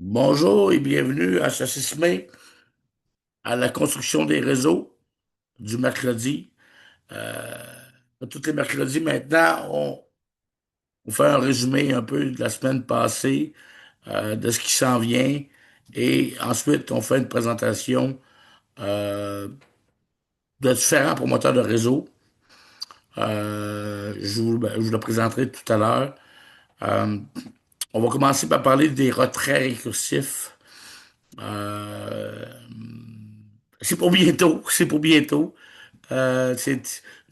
Bonjour et bienvenue à ce 6 mai à la construction des réseaux du mercredi. Euh, Tous les mercredis maintenant, on fait un résumé un peu de la semaine passée, de ce qui s'en vient, et ensuite on fait une présentation de différents promoteurs de réseaux. Je vous le présenterai tout à l'heure. Euh, on va commencer par parler des retraits récursifs. Euh, c'est pour bientôt, c'est pour bientôt. Je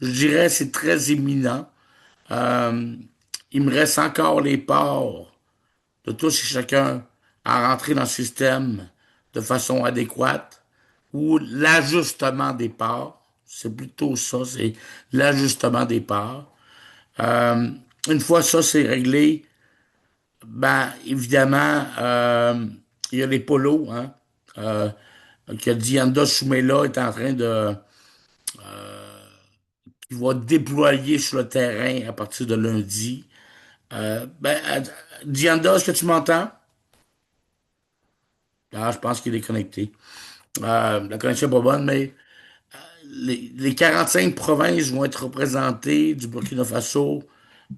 dirais c'est très imminent. Euh, il me reste encore les parts de tous et chacun à rentrer dans le système de façon adéquate ou l'ajustement des parts. C'est plutôt ça, c'est l'ajustement des parts. Euh, une fois ça, c'est réglé, ben évidemment, il y a les polos, hein, euh, que Dianda Soumela est en train de il va déployer sur le terrain à partir de lundi. Dianda, est-ce que tu m'entends? Ah, je pense qu'il est connecté. La connexion n'est pas bonne, mais les 45 provinces vont être représentées du Burkina Faso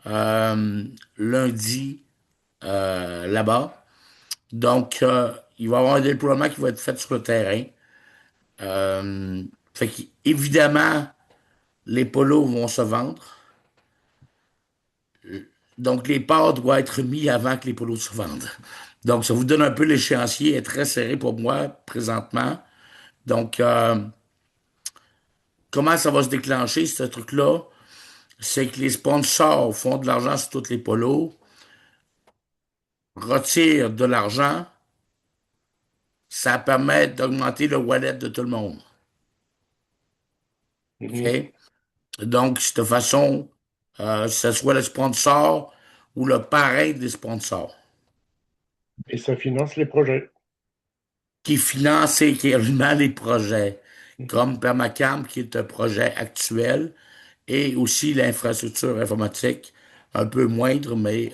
euh, lundi là-bas. Donc, il va y avoir un déploiement qui va être fait sur le terrain. Euh, Fait qu'évidemment, les polos vont se vendre. Donc, les parts doivent être mis avant que les polos se vendent. Donc, ça vous donne un peu l'échéancier est très serré pour moi présentement. Donc, comment ça va se déclencher, ce truc-là? C'est que les sponsors font de l'argent sur tous les polos, retirent de l'argent, ça permet d'augmenter le wallet de tout le monde. Mhm. OK? Donc, de cette façon, que ce soit le sponsor ou le parrain des sponsors, Et ça finance les projets. qui finance également les projets, Mhm. comme Permacam, qui est un projet actuel, et aussi l'infrastructure informatique, un peu moindre, mais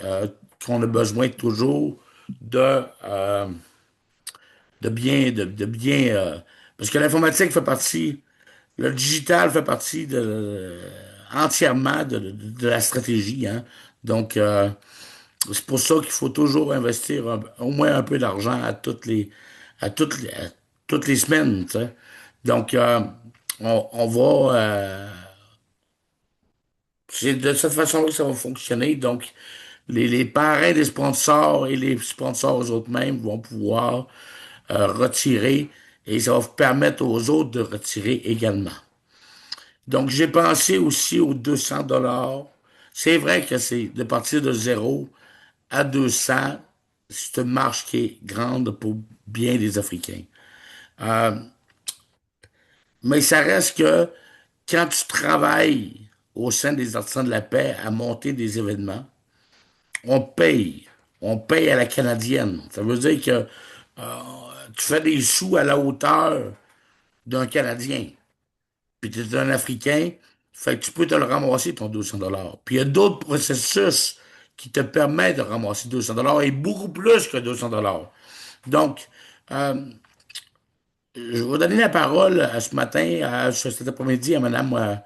qu'on a besoin toujours de, euh, parce que l'informatique fait partie, le digital fait partie entièrement de la stratégie, hein. Donc, c'est pour ça qu'il faut toujours investir au moins un peu d'argent à toutes les semaines, tu sais. Donc, on va, c'est de cette façon que ça va fonctionner. Donc, les parrains des sponsors et les sponsors eux-mêmes vont pouvoir retirer et ça va vous permettre aux autres de retirer également. Donc, j'ai pensé aussi aux 200 dollars. C'est vrai que c'est de partir de zéro à 200, c'est une marche qui est grande pour bien des Africains. Euh, mais ça reste que quand tu travailles au sein des artisans de la paix à monter des événements, on paye. On paye à la canadienne. Ça veut dire que tu fais des sous à la hauteur d'un Canadien. Puis tu es un Africain, fait que tu peux te le ramasser, ton 200 dollars. Puis il y a d'autres processus qui te permettent de ramasser 200 dollars et beaucoup plus que 200 dollars. Donc, euh, je vais donner la parole ce matin, cet après-midi, à Mme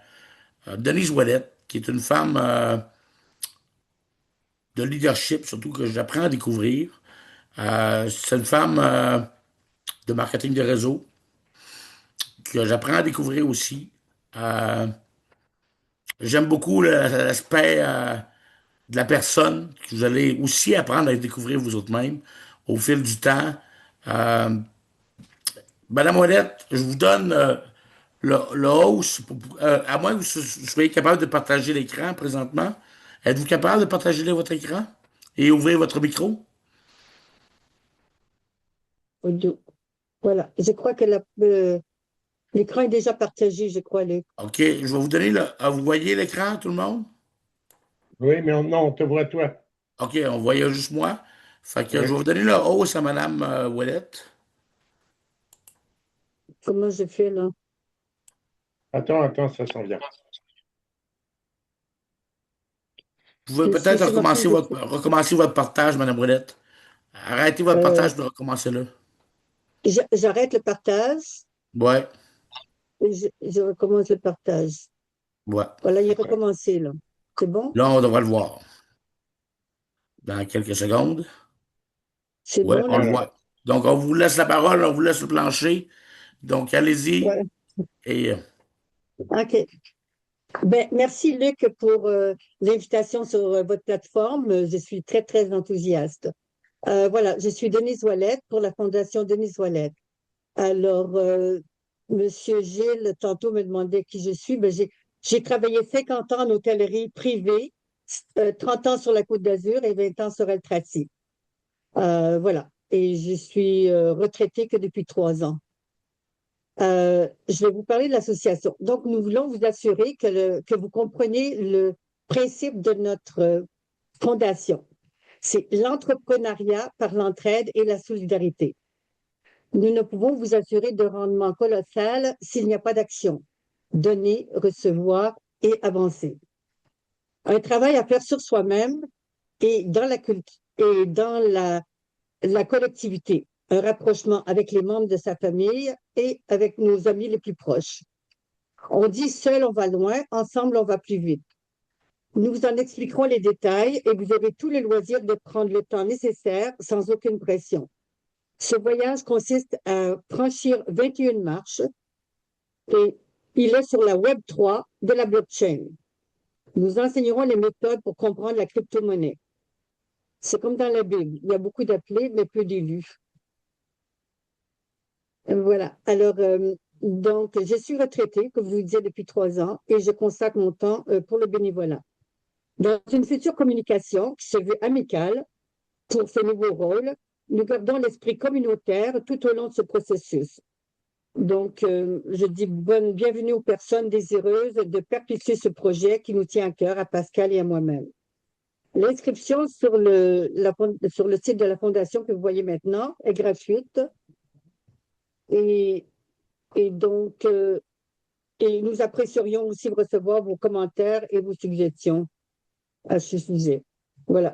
Denise Ouellette, qui est une femme de leadership, surtout que j'apprends à découvrir. C'est une femme de marketing de réseau que j'apprends à découvrir aussi. Euh, J'aime beaucoup l'aspect de la personne que vous allez aussi apprendre à découvrir vous autres-mêmes au fil du temps. Euh, Madame Ouellette, je vous donne le host, à moins que vous soyez capable de partager l'écran présentement. Êtes-vous capable de partager votre écran et ouvrir votre micro? Audio. Voilà. Je crois que l'écran est déjà partagé, je crois. OK, je vais vous donner vous voyez l'écran, tout le monde? Oui, mais non, on te voit toi. OK, on voyait juste moi. Fait que je Oui. vais vous donner le host à Madame Ouellette. Comment je fais là? Attends, ça s'en vient. Vous pouvez peut-être C'est ma fille de... recommencer votre partage, Madame Ouellette. Arrêtez votre Euh, partage de recommencer là. J'arrête le partage Ouais, et je recommence le partage. ouais. Voilà, il est recommencé, là. C'est bon? Là, on devrait le voir dans quelques secondes. C'est Ouais, bon, on le là? Alors, voit. Donc, on vous laisse la parole, on vous laisse le plancher. Donc, allez-y. Voilà. Et OK. Ben, merci, Luc, pour l'invitation sur votre plateforme. Je suis très, très enthousiaste. Voilà, je suis Denise Ouellette pour la Fondation Denise Ouellette. Alors, Monsieur Gilles, tantôt me demandait qui je suis. Ben, j'ai travaillé 50 ans en hôtellerie privée, 30 ans sur la Côte d'Azur et 20 ans sur El Trati. Voilà. Et je suis retraitée que depuis 3 ans. Je vais vous parler de l'association. Donc, nous voulons vous assurer que vous comprenez le principe de notre fondation. C'est l'entrepreneuriat par l'entraide et la solidarité. Nous ne pouvons vous assurer de rendement colossal s'il n'y a pas d'action. Donner, recevoir et avancer. Un travail à faire sur soi-même et dans la collectivité. Un rapprochement avec les membres de sa famille et avec nos amis les plus proches. On dit seul on va loin, ensemble on va plus vite. Nous vous en expliquerons les détails et vous aurez tous les loisirs de prendre le temps nécessaire sans aucune pression. Ce voyage consiste à franchir 21 marches et il est sur la Web 3 de la blockchain. Nous enseignerons les méthodes pour comprendre la crypto-monnaie. C'est comme dans la Bible, il y a beaucoup d'appelés, mais peu d'élus. Voilà. Alors, donc, je suis retraitée, comme je vous le disais, depuis 3 ans et je consacre mon temps pour le bénévolat. Dans une future communication qui se veut amicale pour ce nouveau rôle, nous gardons l'esprit communautaire tout au long de ce processus. Donc, je dis bienvenue aux personnes désireuses de perpétuer ce projet qui nous tient à cœur, à Pascal et à moi-même. L'inscription sur sur le site de la Fondation que vous voyez maintenant est gratuite et, et donc, et nous apprécierions aussi recevoir vos commentaires et vos suggestions à ce sujet. Voilà,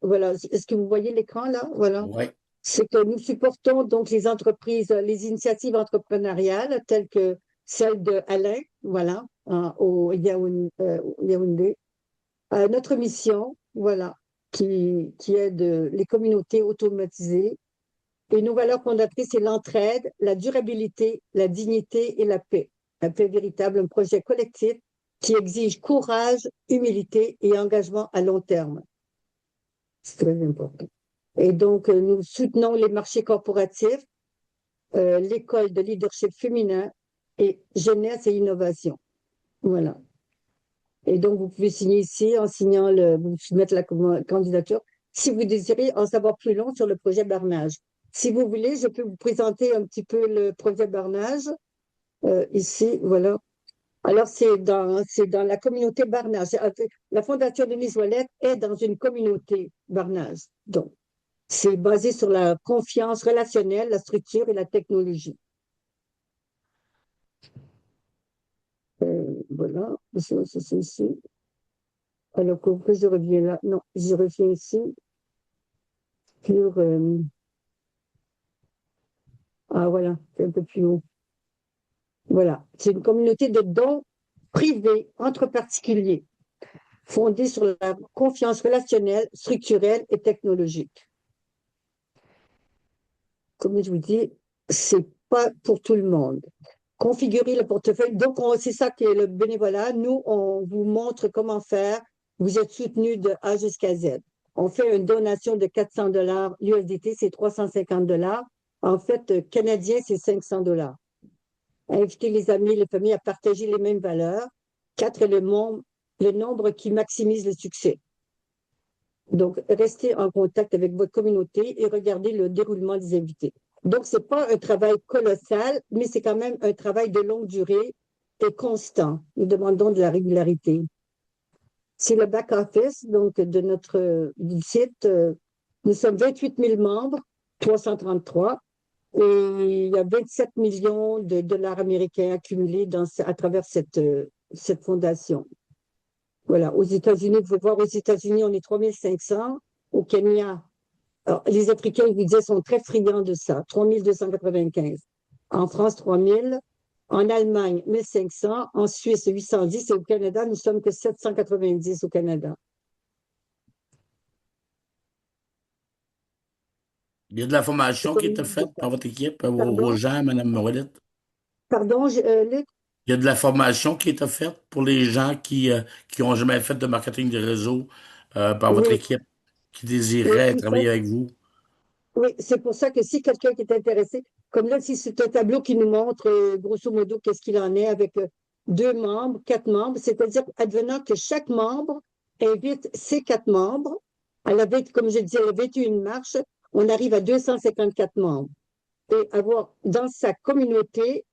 voilà. Est-ce que vous voyez l'écran là? Voilà. ouais. C'est que nous supportons donc les entreprises, les initiatives entrepreneuriales telles que celle de Alain, voilà, au Yaoundé. Notre mission, voilà, qui aide les communautés automatisées. Et nos valeurs fondatrices, c'est l'entraide, la durabilité, la dignité et la paix. Un paix véritable, un projet collectif qui exige courage, humilité et engagement à long terme. C'est très important. Et donc, nous soutenons les marchés corporatifs, l'école de leadership féminin et jeunesse et innovation. Voilà. Et donc, vous pouvez signer ici en signant vous soumettre la candidature si vous désirez en savoir plus long sur le projet Barnage. Si vous voulez, je peux vous présenter un petit peu le projet Barnage. Ici, voilà. Alors, c'est dans la communauté Barnage. La Fondation Denise Ouellette est dans une communauté Barnage. Donc, c'est basé sur la confiance relationnelle, la structure et la technologie. Voilà, c'est ici. Alors, pourquoi je reviens là? Non, je reviens ici sur... ah, voilà, c'est un peu plus haut. Voilà, c'est une communauté de dons privés entre particuliers, fondée sur la confiance relationnelle, structurelle et technologique. Comme je vous dis, c'est pas pour tout le monde. Configurer le portefeuille. Donc, c'est ça qui est le bénévolat. Nous, on vous montre comment faire. Vous êtes soutenu de A jusqu'à Z. On fait une donation de 400 $. L'USDT, c'est 350 $. En fait, canadien, c'est 500 $. Inviter les amis, les familles à partager les mêmes valeurs. 4 est le nombre qui maximise le succès. Donc, restez en contact avec votre communauté et regardez le déroulement des invités. Donc, ce n'est pas un travail colossal, mais c'est quand même un travail de longue durée et constant. Nous demandons de la régularité. C'est le back-office donc, de notre site. Nous sommes 28 000 membres, 333, et il y a 27 millions de dollars américains accumulés à travers cette fondation. Voilà, aux États-Unis, vous pouvez voir, aux États-Unis, on est 3 500. Au Kenya, Alors, les Africains, je vous disais, sont très friands de ça. 3295. En France, 3000. En Allemagne, 1500. En Suisse, 810. Et au Canada, nous sommes que 790 au Canada. Il y a de la C'est formation qui comme est faite par votre équipe, aux Pardon? gens, Mme Ouellette? Pardon, Luc? Il y a de la formation qui est faite pour les gens qui ont jamais fait de marketing de réseau par votre Oui, équipe, qui oui, désiraient en fait, travailler avec vous. oui, c'est pour ça que si quelqu'un qui est intéressé, comme là, si c'est un tableau qui nous montre, grosso modo, qu'est-ce qu'il en est avec 2 membres, 4 membres, c'est-à-dire, advenant que chaque membre invite ses 4 membres, comme je disais, à la 21 marche, on arrive à 254 membres. Et avoir dans sa communauté,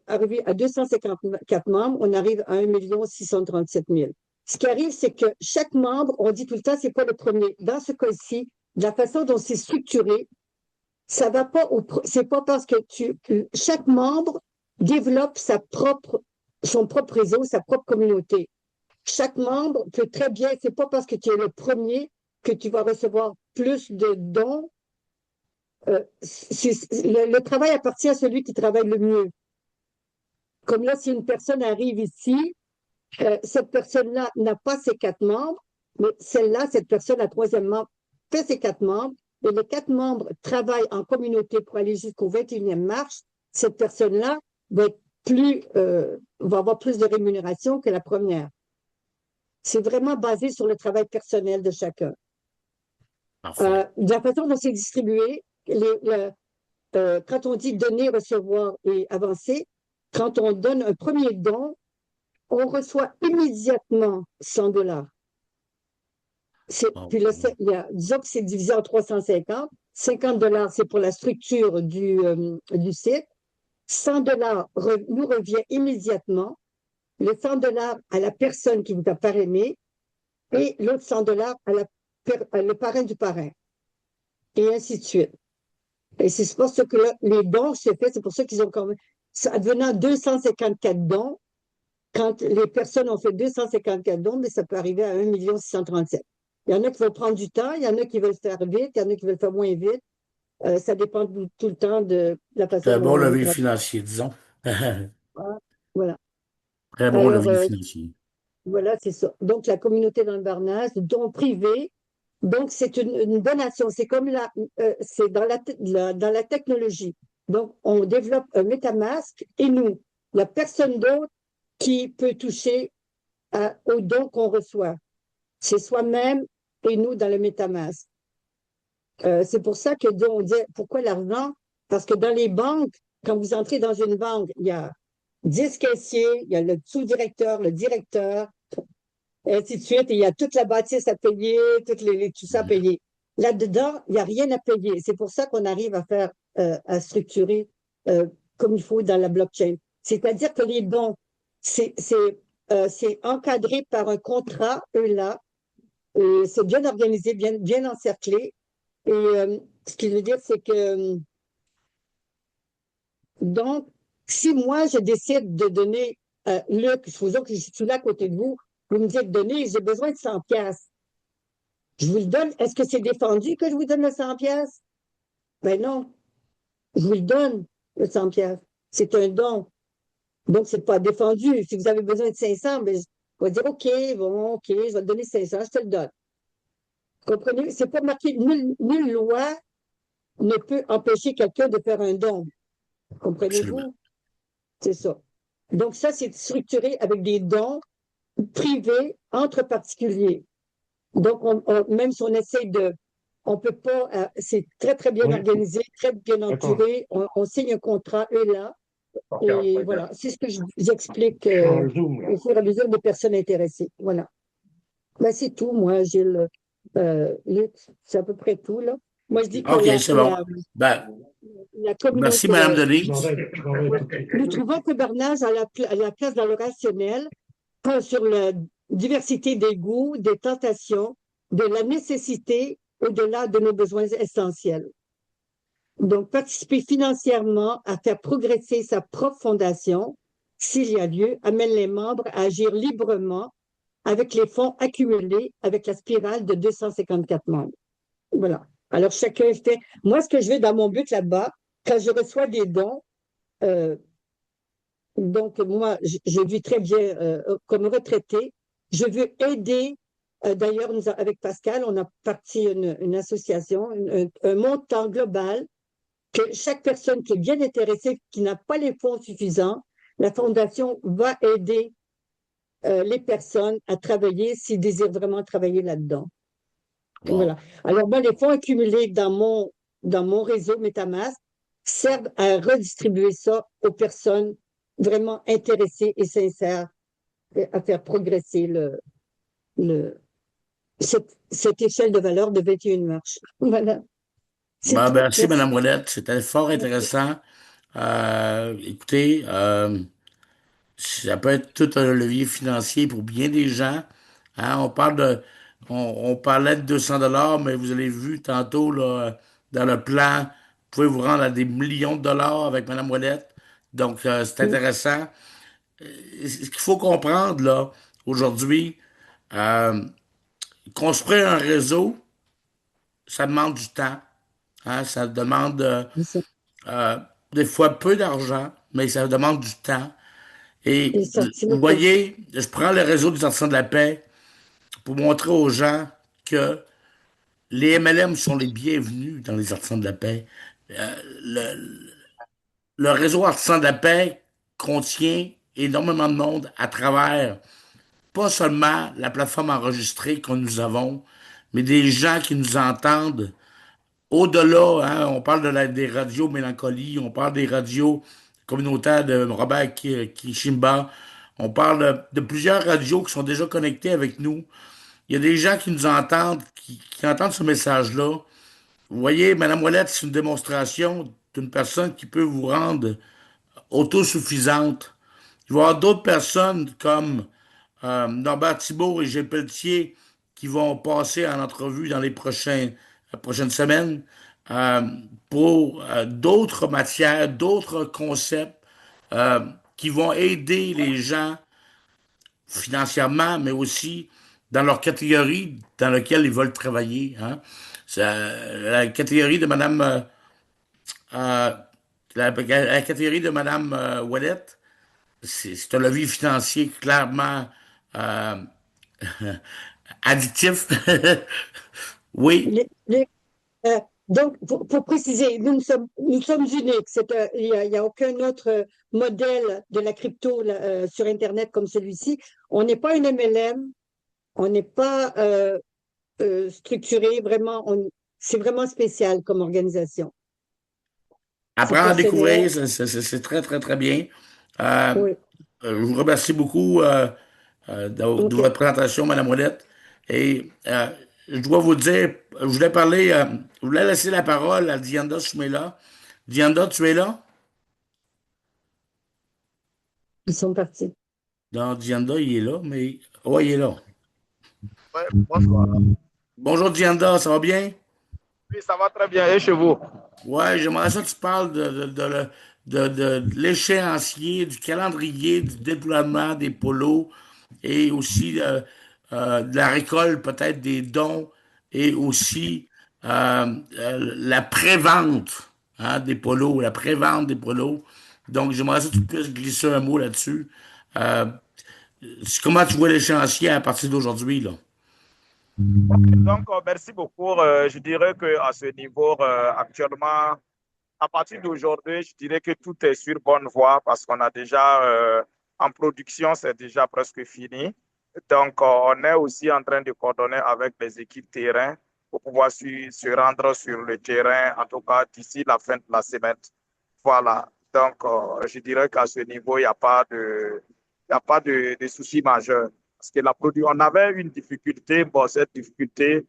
arrivé à 254 membres, on arrive à 1 637 000. Ce qui arrive, c'est que chaque membre, on dit tout le temps, c'est pas le premier. Dans ce cas-ci, de la façon dont c'est structuré, ça va pas c'est pas parce que chaque membre développe son propre réseau, sa propre communauté. Chaque membre peut très bien, c'est pas parce que tu es le premier que tu vas recevoir plus de dons. Le travail appartient à celui qui travaille le mieux. Comme là, si une personne arrive ici, cette personne-là n'a pas ses 4 membres, mais celle-là, cette personne, la troisième membre, fait ses 4 membres, et les 4 membres travaillent en communauté pour aller jusqu'au 21e marche. Cette personne-là va avoir plus de rémunération que la première. C'est vraiment basé sur le travail personnel de chacun. Parfait. De la façon dont c'est distribué, quand on dit donner, recevoir et avancer, quand on donne un premier don, on reçoit immédiatement 100 $. Puis là, disons que c'est divisé en 350. 50 $, c'est pour la structure du site. 100 $ nous revient immédiatement. Le 100 $ à la personne qui vous a parrainé et l'autre 100 $ le parrain du parrain. Et ainsi de suite. Et c'est pour ça que là, les dons se fait, c'est pour ça qu'ils ont quand même, advenant 254 dons, quand les personnes ont fait 254 dons, mais ça peut arriver à 1 637 000. Il y en a qui vont prendre du temps, il y en a qui veulent faire vite, il y en a qui veulent faire moins vite. Ça dépend tout le temps de la façon C'est un bon dont on levier travaille. financier, disons. Voilà. Très bon Alors, levier financier. voilà, c'est ça. Donc, la communauté dans le Barnas, dons privés. Donc, c'est une bonne action. C'est comme c'est dans la technologie. Donc, on développe un MetaMask et nous, la personne d'autre qui peut toucher aux dons qu'on reçoit. C'est soi-même et nous dans le MetaMask. C'est pour ça que on dit pourquoi l'argent? Parce que dans les banques, quand vous entrez dans une banque, il y a 10 caissiers, il y a le sous-directeur, le directeur, et ainsi de suite, et il y a toute la bâtisse à payer, tout ça à payer. Là-dedans, il n'y a rien à payer. C'est pour ça qu'on arrive à structurer comme il faut dans la blockchain. C'est-à-dire que les dons, c'est encadré par un contrat, eux-là, c'est bien organisé, bien encerclé. Et ce qui veut dire, c'est que, donc, si moi, je décide de donner, Luc, supposons que je suis là à côté de vous, vous me dites, donnez, j'ai besoin de 100 piastres. Je vous le donne. Est-ce que c'est défendu que je vous donne le 100 piastres? Ben non. Je vous le donne, le 100 piastres. C'est un don. Donc, c'est pas défendu. Si vous avez besoin de 500, ben, je vais dire, OK, bon, OK, je vais te donner 500, je te le donne. Vous comprenez? C'est pas marqué, nulle loi ne peut empêcher quelqu'un de faire un don. Absolument. Comprenez-vous? C'est ça. Donc, ça, c'est structuré avec des dons privés entre particuliers. Donc, même si on essaie on peut pas, c'est très, très bien Oui. organisé, très bien entouré. On signe un contrat, eux, là. Et voilà, c'est ce que j'explique Je suis en Zoom, là. au fur et à mesure des personnes intéressées. Voilà. Ben, c'est tout, moi, Gilles. Luc, c'est à peu près tout, là. Moi, je dis que OK, c'est bon. Ben, la merci, communauté, Mme Je Denise. m'en vais tout de suite. nous trouvons que Bernage a la place dans le rationnel sur la diversité des goûts, des tentations, de la nécessité au-delà de nos besoins essentiels. Donc, participer financièrement à faire progresser sa propre fondation, s'il y a lieu, amène les membres à agir librement avec les fonds accumulés avec la spirale de 254 membres. Voilà. Alors, chacun fait. Moi, ce que je veux dans mon but là-bas, quand je reçois des dons, euh, donc moi, je vis très bien comme retraité. Je veux aider. D'ailleurs, avec Pascal, on a parti une association, un montant global que chaque personne qui est bien intéressée, qui n'a pas les fonds suffisants, la Fondation va aider les personnes à travailler s'ils désirent vraiment travailler là-dedans. Wow. Voilà. Alors, moi, les fonds accumulés dans mon réseau MetaMask servent à redistribuer ça aux personnes vraiment intéressées et sincères à faire progresser le, cette échelle de valeur de 21 marches. Voilà. C'est Ben, tout. merci, Merci. Madame Ouellette. C'était fort Merci. intéressant. Écoutez, ça peut être tout un levier financier pour bien des gens. Hein, on parlait de 200 $, mais vous avez vu tantôt là, dans le plan, vous pouvez vous rendre à des millions de dollars avec Madame Ouellette. Donc, c'est intéressant. Ce qu'il faut comprendre là, aujourd'hui, euh, construire un réseau, ça demande du temps. Hein, ça demande euh, des fois peu d'argent, mais ça demande du temps. Et Les vous sentiments. voyez, je prends le réseau des artisans de la paix pour montrer aux gens que les MLM sont les bienvenus dans les artisans de la paix. Le, le réseau artisans de la paix contient énormément de monde à travers pas seulement la plateforme enregistrée que nous avons, mais des gens qui nous entendent au-delà. Hein, on parle des radios Mélancolie, on parle des radios communautaires de Robert Kishimba, on parle de plusieurs radios qui sont déjà connectées avec nous. Il y a des gens qui nous entendent, qui entendent ce message-là. Vous voyez, Madame Ouellette, c'est une démonstration d'une personne qui peut vous rendre autosuffisante. Il va y avoir d'autres personnes comme Norbert Thibault et Gilles Pelletier qui vont passer en entrevue dans les prochaines semaines euh, pour d'autres matières, d'autres concepts euh, qui vont aider les gens financièrement, mais aussi dans leur catégorie dans laquelle ils veulent travailler. Hein. La catégorie de Madame euh, la catégorie de Madame Ouellette, c'est un levier financier clairement euh, additif. Oui, Les- les- donc, pour préciser, nous sommes uniques. Il y a aucun autre modèle de la crypto là, sur Internet comme celui-ci. On n'est pas une MLM, on n'est pas structuré, vraiment, c'est vraiment spécial comme organisation. C'est apprendre à personnel. découvrir, c'est très, très, très bien. Euh, Oui, je vous remercie beaucoup de OK. votre présentation, Madame Ouellette. Et je dois vous dire, je voulais laisser la parole à Dianda Soumela. Dianda, tu es là? Ils sont partis. Non, Dianda, il est là, mais... Oui, il est là. Ouais, bonsoir. Bonjour, Dianda, ça va bien? Oui, ça va très bien. Et chez vous? Ouais, j'aimerais ça que tu parles de l'échéancier, du calendrier, du déploiement des polos et aussi de la récolte peut-être des dons et aussi la prévente hein, des polos, la prévente des polos. Donc, j'aimerais ça que tu puisses glisser un mot là-dessus. Euh, Comment tu vois l'échéancier à partir d'aujourd'hui, là? Donc, merci beaucoup. Je dirais qu'à ce niveau, actuellement, à partir d'aujourd'hui, je dirais que tout est sur bonne voie parce qu'on a déjà, en production, c'est déjà presque fini. Donc, on est aussi en train de coordonner avec les équipes terrain pour pouvoir se rendre sur le terrain, en tout cas d'ici la fin de la semaine. Voilà. Donc, je dirais qu'à ce niveau, il y a pas de souci majeur. Parce que on avait une difficulté. Bon, cette difficulté,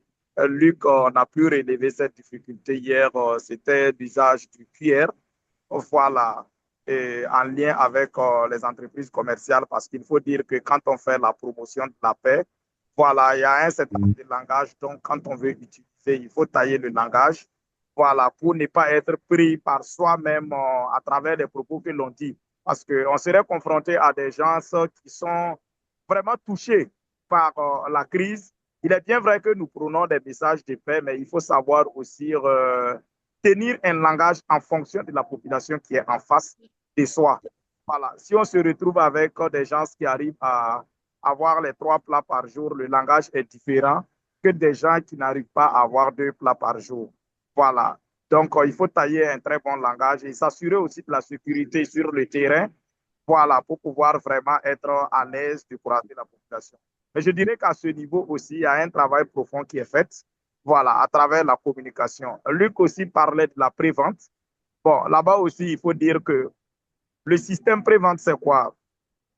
Luc, on a pu relever cette difficulté hier. C'était l'usage du QR. Voilà. Et en lien avec les entreprises commerciales, parce qu'il faut dire que quand on fait la promotion de la paix, voilà, il y a un certain nombre de langages. Donc, quand on veut utiliser, il faut tailler le langage. Voilà, pour ne pas être pris par soi-même à travers les propos que l'on dit. Parce qu'on serait confronté à des gens qui sont vraiment touchés par la crise Il est bien vrai que nous prenons des messages de paix, mais il faut savoir aussi tenir un langage en fonction de la population qui est en face de soi. Voilà. Si on se retrouve avec des gens qui arrivent à avoir les 3 plats par jour, le langage est différent que des gens qui n'arrivent pas à avoir 2 plats par jour. Voilà. Donc, il faut tailler un très bon langage et s'assurer aussi de la sécurité sur le terrain. Voilà, pour pouvoir vraiment être à l'aise de courager la population. Mais je dirais qu'à ce niveau aussi, il y a un travail profond qui est fait, voilà, à travers la communication. Luc aussi parlait de la prévente. Bon, là-bas aussi, il faut dire que le système prévente, c'est quoi?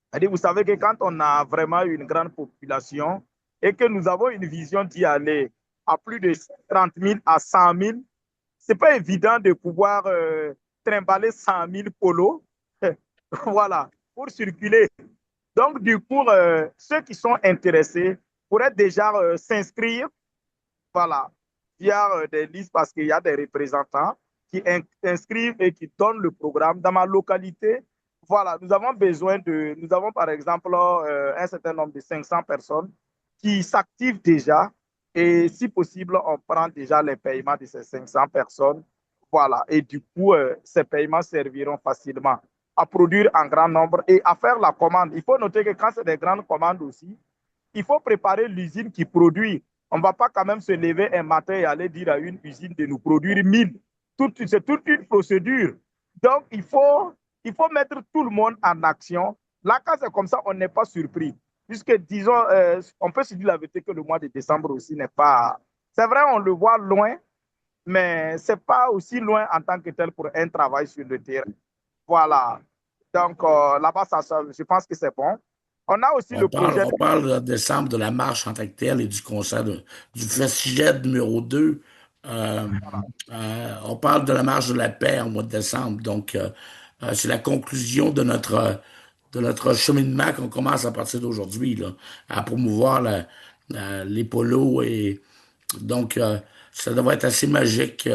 C'est-à-dire, vous savez que quand on a vraiment une grande population et que nous avons une vision d'y aller à plus de 30 000 à 100 000, ce n'est pas évident de pouvoir trimballer 100 000 polos voilà, pour circuler. Donc, du coup, ceux qui sont intéressés pourraient déjà s'inscrire, voilà, via des listes parce qu'il y a des représentants qui inscrivent et qui donnent le programme. Dans ma localité, voilà, nous avons par exemple un certain nombre de 500 personnes qui s'activent déjà et si possible, on prend déjà les paiements de ces 500 personnes. Voilà, et du coup, ces paiements serviront facilement à produire en grand nombre et à faire la commande. Il faut noter que quand c'est des grandes commandes aussi, il faut préparer l'usine qui produit. On ne va pas quand même se lever un matin et aller dire à une usine de nous produire 1000. C'est toute une procédure. Donc, il faut mettre tout le monde en action. Là, quand c'est comme ça, on n'est pas surpris. Puisque, disons, on peut se dire la vérité que le mois de décembre aussi n'est pas... C'est vrai, on le voit loin, mais ce n'est pas aussi loin en tant que tel pour un travail sur le terrain. Voilà. Donc, là-bas, je pense que c'est bon. On a aussi le projet... On parle en décembre de la marche en tant que telle et du concert du festival numéro 2. On parle de la marche de la paix au mois de décembre. Donc, c'est la conclusion de notre cheminement qu'on commence à partir d'aujourd'hui, là, à promouvoir les polos. Et donc, ça devrait être assez magique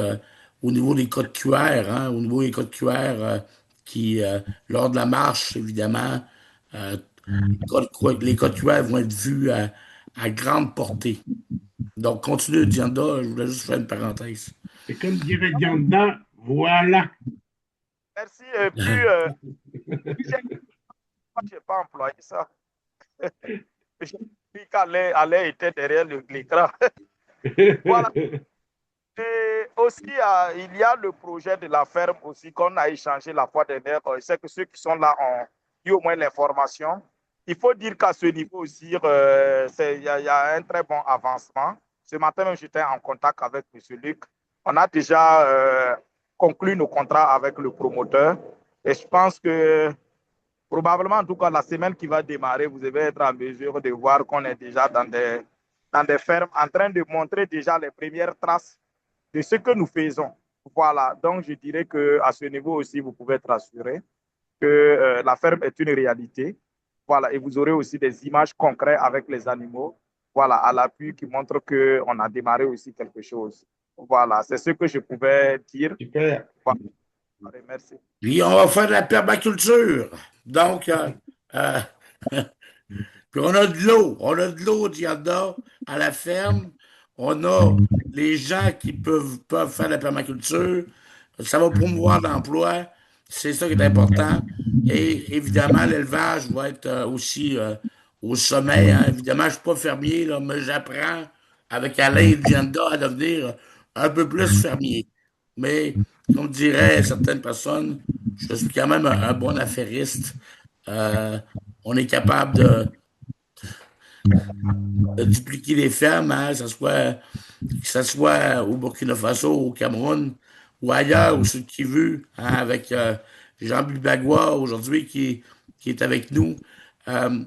au niveau des codes QR, hein, au niveau des codes QR qui, lors de la marche, évidemment, euh, les codes QR vont être vus à grande portée. Donc, continue, Dianda, je voulais juste faire une parenthèse. Et comme dirait Dianda, voilà. Merci. Je n'ai pas employé ça. Je dis qu'Alain était derrière l'écran. Voilà. Et aussi, il y a le projet de la ferme aussi qu'on a échangé la fois dernière. Je sais que ceux qui sont là ont eu au moins l'information. Il faut dire qu'à ce niveau aussi, il y a un très bon avancement. Ce matin même, j'étais en contact avec M. Luc. On a déjà conclu nos contrats avec le promoteur. Et je pense que probablement, en tout cas, la semaine qui va démarrer, vous devez être en mesure de voir qu'on est déjà dans des fermes en train de montrer déjà les premières traces de ce que nous faisons. Voilà, donc je dirais qu'à ce niveau aussi, vous pouvez être assuré que la ferme est une réalité. Voilà, et vous aurez aussi des images concrètes avec les animaux, voilà, à l'appui qui montrent qu'on a démarré aussi quelque chose. Voilà, c'est ce que je pouvais dire. Super. Voilà. Allez, merci. Puis on va faire de la permaculture. Donc, euh, puis on a de l'eau. On a de l'eau, Dianda, à la ferme. On a les gens qui peuvent faire de la permaculture. Ça va promouvoir l'emploi. C'est ça qui est important. Et évidemment, l'élevage va être aussi au sommet, hein. Évidemment, je ne suis pas fermier, là, mais j'apprends avec Alain et Dianda à devenir un peu plus fermier. Mais, comme diraient certaines personnes, je suis quand même un bon affairiste. Euh, on est capable de dupliquer les fermes, hein, que ce soit au Burkina Faso, au Cameroun ou ailleurs, ou ce qui veut, hein, avec Jean Bubagua aujourd'hui qui est avec nous.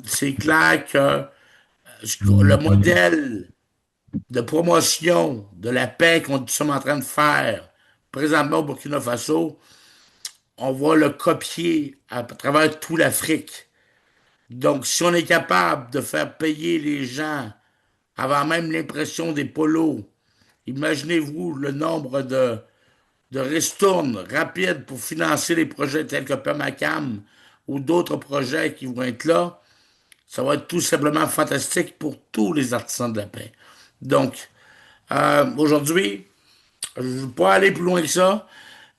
C'est clair que le modèle de promotion de la paix qu'on nous sommes en train de faire présentement au Burkina Faso, on va le copier à travers toute l'Afrique. Donc, si on est capable de faire payer les gens avant même l'impression des polos, imaginez-vous le nombre de ristournes rapides pour financer les projets tels que Permacam ou d'autres projets qui vont être là. Ça va être tout simplement fantastique pour tous les artisans de la paix. Donc, aujourd'hui, je ne vais pas aller plus loin que ça.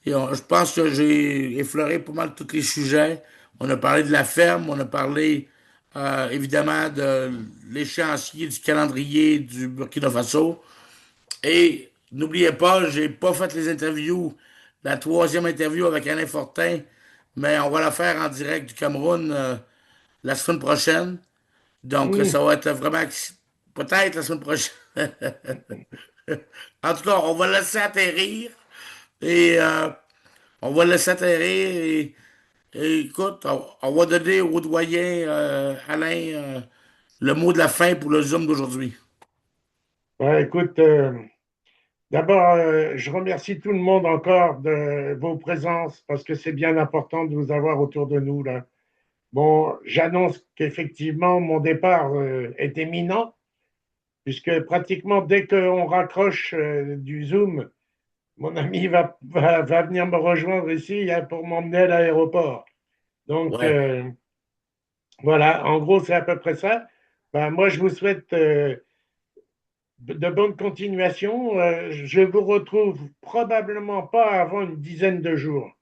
Je pense que j'ai effleuré pas mal tous les sujets. On a parlé de la ferme, on a parlé évidemment de l'échéancier du calendrier du Burkina Faso. Et n'oubliez pas, j'ai pas fait les interviews, la troisième interview avec Alain Fortin, mais on va la faire en direct du Cameroun la semaine prochaine. Donc ça Hmm. va être vraiment peut-être la semaine prochaine. En tout cas, on va laisser atterrir et on va laisser atterrir et écoute, on va donner au doyen Alain le mot de la fin pour le Zoom d'aujourd'hui. Ouais, écoute, d'abord, je remercie tout le monde encore de vos présences parce que c'est bien important de vous avoir autour de nous là. Bon, j'annonce qu'effectivement, mon départ est imminent, puisque pratiquement dès qu'on raccroche du Zoom, mon ami va venir me rejoindre ici pour m'emmener à l'aéroport. Donc, Ouais. voilà, en gros, c'est à peu près ça. Ben, moi, je vous souhaite de bonnes continuations. Je vous retrouve probablement pas avant une dizaine de jours.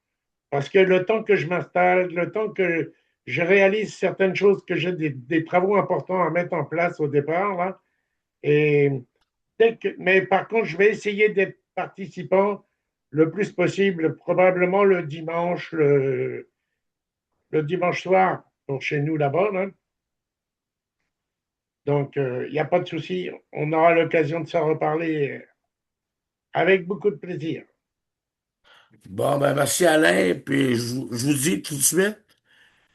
Parce que le temps que je m'installe, le temps que je réalise certaines choses, que j'ai des travaux importants à mettre en place au départ, là, et mais par contre, je vais essayer d'être participant le plus possible, probablement le dimanche soir pour chez nous là-bas. Là. Donc, il n'y a pas de souci. On aura l'occasion de s'en reparler avec beaucoup de plaisir. Bon, ben merci Alain, puis je vous dis tout de suite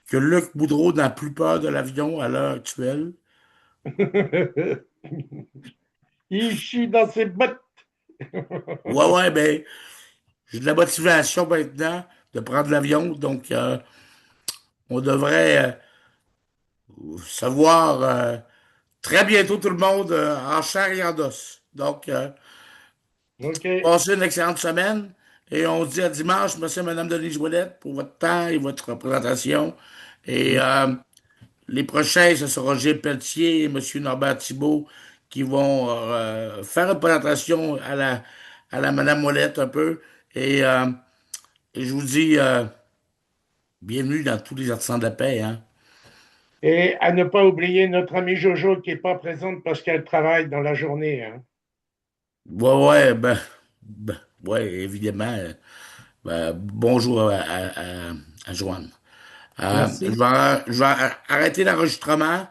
que Luc Boudreau n'a plus peur de l'avion à l'heure actuelle. Il chie dans ses bottes. Ouais, ouais, ben j'ai de la motivation maintenant de prendre l'avion, donc on devrait savoir très bientôt tout le monde en chair et en os. Donc, OK. passez une excellente semaine et on se dit à dimanche, monsieur et madame Denise Ouellette, pour votre temps et votre présentation. Et les prochains, ce sera Gilles Pelletier et monsieur Norbert Thibault qui vont faire une présentation à la madame Ouellette un peu. Et, euh, et je vous dis bienvenue dans tous les artisans de la paix, hein. Et à ne pas oublier notre amie Jojo qui n'est pas présente parce qu'elle travaille dans la journée. Hein. Ouais, ouais, ouais, évidemment. Ben, bonjour à Joanne. Merci. Je vais arrêter l'enregistrement.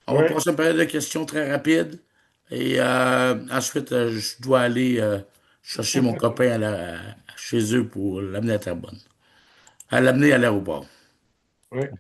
On va Ouais. passer une période de questions très rapide. Et ensuite, je dois aller chercher mon copain chez eux pour l'amener à Terrebonne. À l'amener à l'aéroport. Ouais.